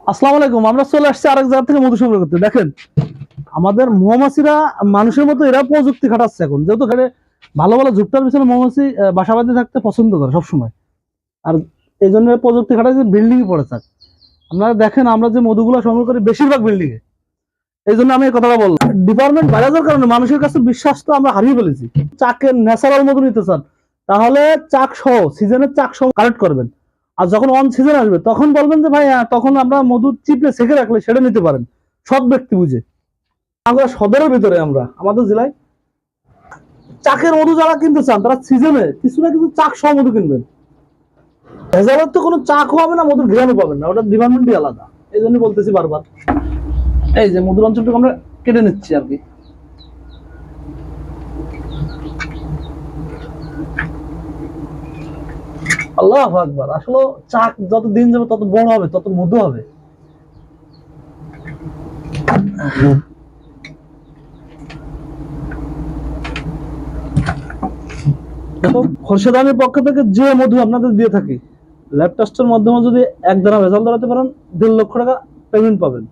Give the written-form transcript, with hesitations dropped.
আসসালামু আলাইকুম। আমরা চলে আসছি আরেক জায়গা থেকে মধু সংগ্রহ করতে। দেখেন, আমাদের মৌমাছিরা মানুষের মতো এরা প্রযুক্তি খাটাচ্ছে এখন, যেহেতু এখানে ভালো ভালো ঝুপটার পিছনে মৌমাছি বাসা বাঁধতে থাকতে পছন্দ করে সবসময়। আর এই জন্য প্রযুক্তি খাটাচ্ছে বিল্ডিং এ পড়েছে। আপনারা দেখেন, আমরা যে মধুগুলো সংগ্রহ করি বেশিরভাগ বিল্ডিং এ। এই জন্য আমি এই কথাটা বললাম। ডিপার্টমেন্ট বাইরে যাওয়ার কারণে মানুষের কাছে বিশ্বাস তো আমরা হারিয়ে ফেলেছি। চাকের ন্যাচারাল মধু নিতে চান, তাহলে চাক সহ সিজনের চাক সহ কালেক্ট করবেন। আর যখন অন সিজন আসবে তখন বলবেন যে ভাই তখন আমরা মধু চিপলে ছেঁকে রাখলে সেটা নিতে পারেন, সব ব্যক্তি বুঝে। আমরা সদরের ভিতরে আমরা আমাদের জেলায় চাকের মধু যারা কিনতে চান তারা সিজনে কিছু না কিছু চাক সহ মধু কিনবেন। ভেজালের তো কোনো চাক হবে না, মধুর ঘ্রাণও পাবেন না, ওটা ডিপার্টমেন্টই আলাদা। এই জন্য বলতেছি বারবার। এই যে মধুর অঞ্চলটুকু আমরা কেটে নিচ্ছি আর কি। আল্লাহু আকবার। আসলে চাক যত দিন যাবে তত বড় হবে, তত মধু হবে। দেখো, খোরশেদানির পক্ষ থেকে যে মধু আপনাদের দিয়ে থাকি, ল্যাব টেস্টের মাধ্যমে যদি এক দানা রেজাল্ট ধরাতে পারেন 1.5 লক্ষ টাকা পেমেন্ট পাবেন।